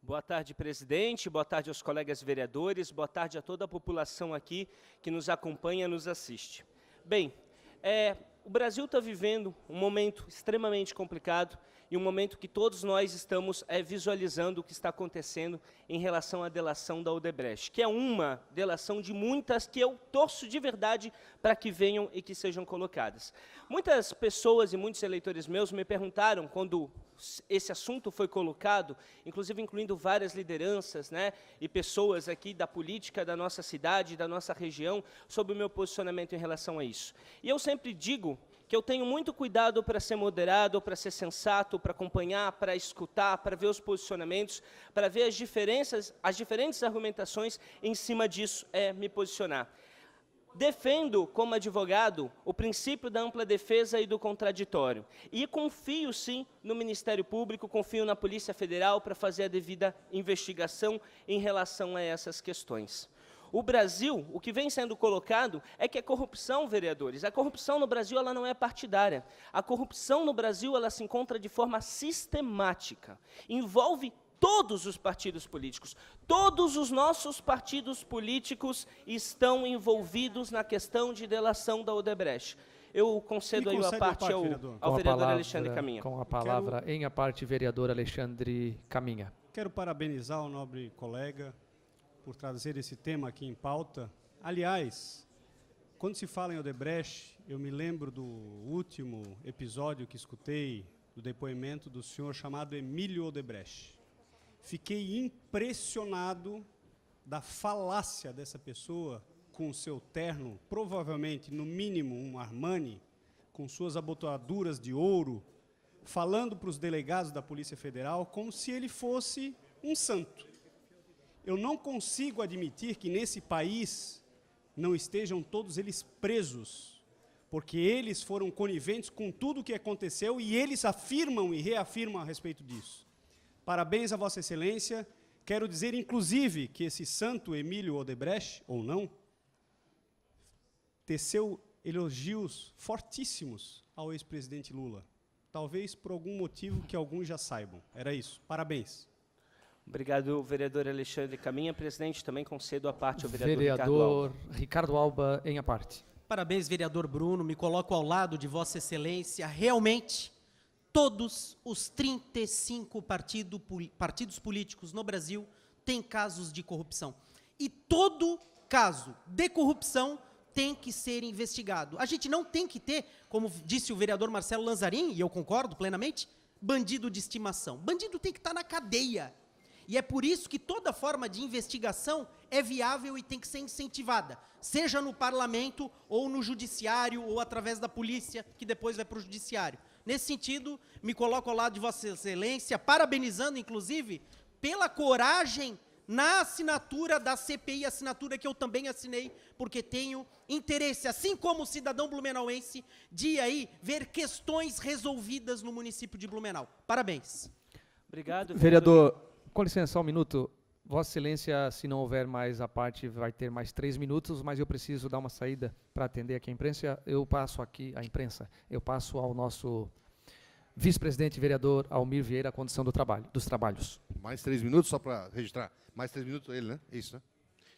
Boa tarde, presidente. Boa tarde aos colegas vereadores. Boa tarde a toda a população aqui que nos acompanha e nos assiste. Bem, o Brasil está vivendo um momento extremamente complicado e um momento que todos nós estamos visualizando o que está acontecendo em relação à delação da Odebrecht, que é uma delação de muitas que eu torço de verdade para que venham e que sejam colocadas. Muitas pessoas e muitos eleitores meus me perguntaram, quando esse assunto foi colocado, inclusive incluindo várias lideranças, e pessoas aqui da política da nossa cidade, da nossa região, sobre o meu posicionamento em relação a isso. E eu sempre digo que eu tenho muito cuidado para ser moderado, para ser sensato, para acompanhar, para escutar, para ver os posicionamentos, para ver as diferentes argumentações, em cima disso me posicionar. Defendo, como advogado, o princípio da ampla defesa e do contraditório. E confio, sim, no Ministério Público, confio na Polícia Federal para fazer a devida investigação em relação a essas questões. O Brasil, o que vem sendo colocado é que a corrupção, vereadores, a corrupção no Brasil ela não é partidária. A corrupção no Brasil ela se encontra de forma sistemática. Envolve todos os partidos políticos. Todos os nossos partidos políticos estão envolvidos na questão de delação da Odebrecht. Eu concedo aí a parte ao vereador Alexandre Caminha. Com a palavra em a parte, vereador Alexandre Caminha. Quero parabenizar o nobre colega por trazer esse tema aqui em pauta. Aliás, quando se fala em Odebrecht, eu me lembro do último episódio que escutei do depoimento do senhor chamado Emílio Odebrecht. Fiquei impressionado da falácia dessa pessoa com o seu terno, provavelmente, no mínimo, um Armani, com suas abotoaduras de ouro, falando para os delegados da Polícia Federal como se ele fosse um santo. Eu não consigo admitir que nesse país não estejam todos eles presos, porque eles foram coniventes com tudo o que aconteceu e eles afirmam e reafirmam a respeito disso. Parabéns a Vossa Excelência. Quero dizer, inclusive, que esse santo Emílio Odebrecht, ou não, teceu elogios fortíssimos ao ex-presidente Lula. Talvez por algum motivo que alguns já saibam. Era isso. Parabéns. Obrigado, vereador Alexandre Caminha. Presidente, também concedo a parte ao vereador Ricardo Alba em a parte. Parabéns, vereador Bruno. Me coloco ao lado de Vossa Excelência. Realmente, todos os 35 partidos políticos no Brasil têm casos de corrupção. E todo caso de corrupção tem que ser investigado. A gente não tem que ter, como disse o vereador Marcelo Lanzarin, e eu concordo plenamente, bandido de estimação. Bandido tem que estar na cadeia. E é por isso que toda forma de investigação é viável e tem que ser incentivada, seja no parlamento, ou no judiciário, ou através da polícia, que depois vai para o judiciário. Nesse sentido, me coloco ao lado de Vossa Excelência, parabenizando, inclusive, pela coragem na assinatura da CPI, assinatura que eu também assinei, porque tenho interesse, assim como o cidadão blumenauense, de aí ver questões resolvidas no município de Blumenau. Parabéns. Obrigado, vereador. Com licença, só um minuto. Vossa Excelência, se não houver mais a parte, vai ter mais 3 minutos, mas eu preciso dar uma saída para atender aqui a imprensa. Eu passo ao nosso vice-presidente vereador Almir Vieira a condição dos trabalhos. Mais 3 minutos, só para registrar. Mais 3 minutos ele, né? Isso, né?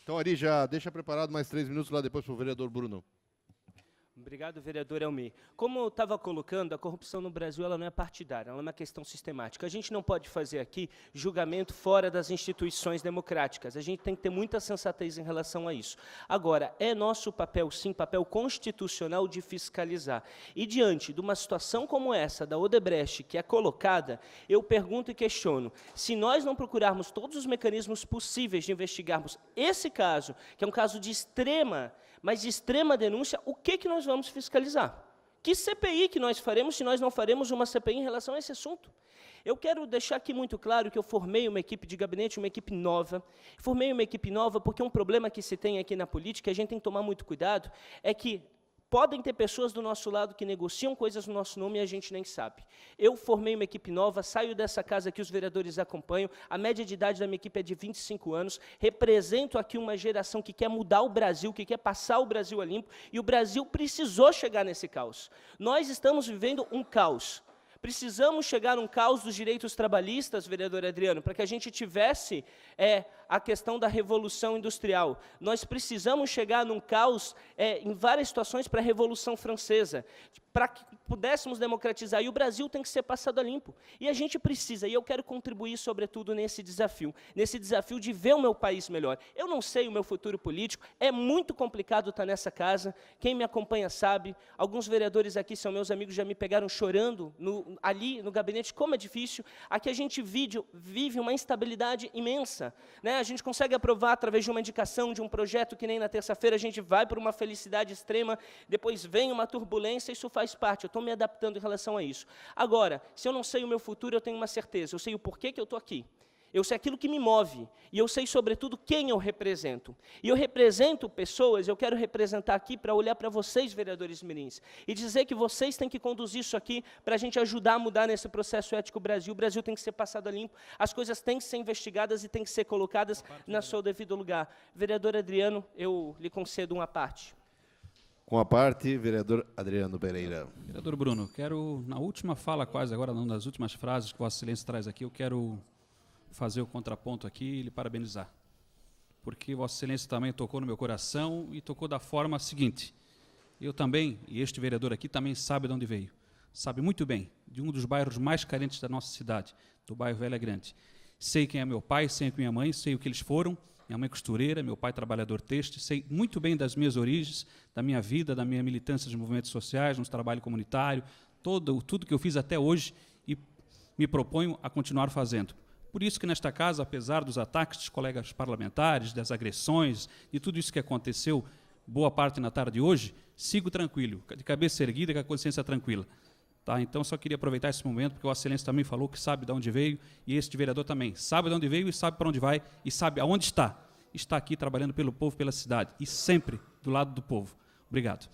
Então, Ari, já deixa preparado mais 3 minutos lá depois para o vereador Bruno. Obrigado, vereador Elmir. Como eu estava colocando, a corrupção no Brasil ela não é partidária, ela é uma questão sistemática. A gente não pode fazer aqui julgamento fora das instituições democráticas. A gente tem que ter muita sensatez em relação a isso. Agora, é nosso papel, sim, papel constitucional de fiscalizar. E diante de uma situação como essa, da Odebrecht, que é colocada, eu pergunto e questiono, se nós não procurarmos todos os mecanismos possíveis de investigarmos esse caso, que é um caso de extrema, mas de extrema denúncia, o que nós vamos fiscalizar? Que CPI que nós faremos se nós não faremos uma CPI em relação a esse assunto? Eu quero deixar aqui muito claro que eu formei uma equipe de gabinete, uma equipe nova. Formei uma equipe nova porque um problema que se tem aqui na política, a gente tem que tomar muito cuidado, é que podem ter pessoas do nosso lado que negociam coisas no nosso nome e a gente nem sabe. Eu formei uma equipe nova, saio dessa casa que os vereadores acompanham, a média de idade da minha equipe é de 25 anos, represento aqui uma geração que quer mudar o Brasil, que quer passar o Brasil a limpo, e o Brasil precisou chegar nesse caos. Nós estamos vivendo um caos. Precisamos chegar num caos dos direitos trabalhistas, vereador Adriano, para que a gente tivesse a questão da Revolução Industrial. Nós precisamos chegar num caos em várias situações para a Revolução Francesa, para que pudéssemos democratizar. E o Brasil tem que ser passado a limpo. E a gente precisa, e eu quero contribuir, sobretudo, nesse desafio de ver o meu país melhor. Eu não sei o meu futuro político, é muito complicado estar nessa casa, quem me acompanha sabe, alguns vereadores aqui são meus amigos, já me pegaram chorando ali no gabinete, como é difícil. Aqui a gente vive uma instabilidade imensa, né? A gente consegue aprovar através de uma indicação, de um projeto, que nem na terça-feira a gente vai para uma felicidade extrema, depois vem uma turbulência, isso faz parte, eu estou me adaptando em relação a isso. Agora, se eu não sei o meu futuro, eu tenho uma certeza, eu sei o porquê que eu estou aqui. Eu sei aquilo que me move, e eu sei, sobretudo, quem eu represento. E eu represento pessoas, eu quero representar aqui para olhar para vocês, vereadores mirins, e dizer que vocês têm que conduzir isso aqui para a gente ajudar a mudar nesse processo ético o Brasil tem que ser passado a limpo, as coisas têm que ser investigadas e têm que ser colocadas no seu devido lugar. Vereador Adriano, eu lhe concedo uma parte. Com a parte, vereador Adriano Pereira. Vereador Bruno, quero, na última fala quase, agora não das últimas frases que Vossa Excelência traz aqui, eu quero fazer o contraponto aqui e lhe parabenizar. Porque Vossa Excelência também tocou no meu coração e tocou da forma seguinte. Eu também, e este vereador aqui também sabe de onde veio. Sabe muito bem, de um dos bairros mais carentes da nossa cidade, do bairro Velha Grande. Sei quem é meu pai, sei quem é minha mãe, sei o que eles foram. Minha mãe costureira, meu pai trabalhador têxtil, sei muito bem das minhas origens, da minha vida, da minha militância de movimentos sociais, no trabalho comunitário, tudo que eu fiz até hoje e me proponho a continuar fazendo. Por isso que nesta casa, apesar dos ataques dos colegas parlamentares, das agressões, de tudo isso que aconteceu, boa parte na tarde de hoje, sigo tranquilo, de cabeça erguida, com a consciência tranquila. Tá? Então, só queria aproveitar esse momento, porque o Vossa Excelência também falou que sabe de onde veio, e este vereador também sabe de onde veio e sabe para onde vai, e sabe aonde está. Está aqui trabalhando pelo povo, pela cidade, e sempre do lado do povo. Obrigado.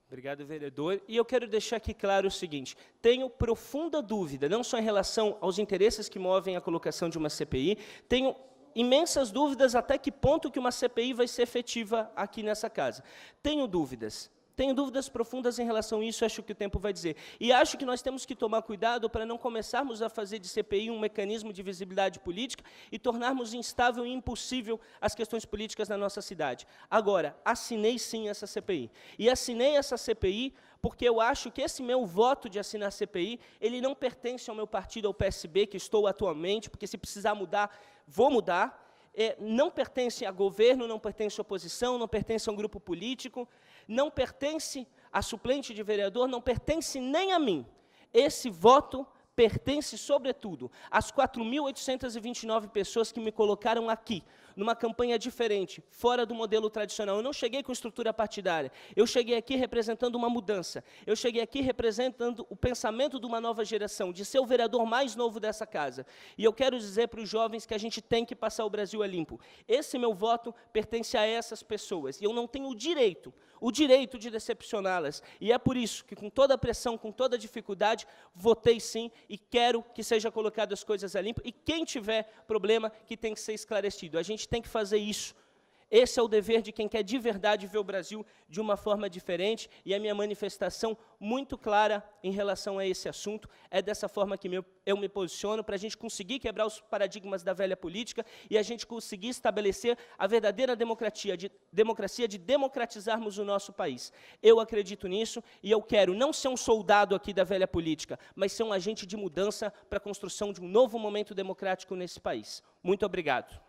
Obrigado, vereador. E eu quero deixar aqui claro o seguinte, tenho profunda dúvida, não só em relação aos interesses que movem a colocação de uma CPI, tenho imensas dúvidas até que ponto que uma CPI vai ser efetiva aqui nessa casa. Tenho dúvidas profundas em relação a isso, acho que o tempo vai dizer. E acho que nós temos que tomar cuidado para não começarmos a fazer de CPI um mecanismo de visibilidade política e tornarmos instável e impossível as questões políticas na nossa cidade. Agora, assinei sim essa CPI. E assinei essa CPI porque eu acho que esse meu voto de assinar a CPI, ele não pertence ao meu partido, ao PSB, que estou atualmente, porque se precisar mudar, vou mudar. Não pertence a governo, não pertence à oposição, não pertence a um grupo político, não pertence a suplente de vereador, não pertence nem a mim. Esse voto pertence, sobretudo, às 4.829 pessoas que me colocaram aqui, numa campanha diferente, fora do modelo tradicional. Eu não cheguei com estrutura partidária, eu cheguei aqui representando uma mudança, eu cheguei aqui representando o pensamento de uma nova geração, de ser o vereador mais novo dessa casa. E eu quero dizer para os jovens que a gente tem que passar o Brasil a limpo. Esse meu voto pertence a essas pessoas, e eu não tenho o direito de decepcioná-las. E é por isso que, com toda a pressão, com toda a dificuldade, votei sim e quero que seja colocado as coisas a limpo. E quem tiver problema, que tem que ser esclarecido. A gente tem que fazer isso. Esse é o dever de quem quer de verdade ver o Brasil de uma forma diferente, e a minha manifestação muito clara em relação a esse assunto é dessa forma que eu me posiciono, para a gente conseguir quebrar os paradigmas da velha política e a gente conseguir estabelecer a verdadeira democracia de democratizarmos o nosso país. Eu acredito nisso e eu quero não ser um soldado aqui da velha política, mas ser um agente de mudança para a construção de um novo momento democrático nesse país. Muito obrigado.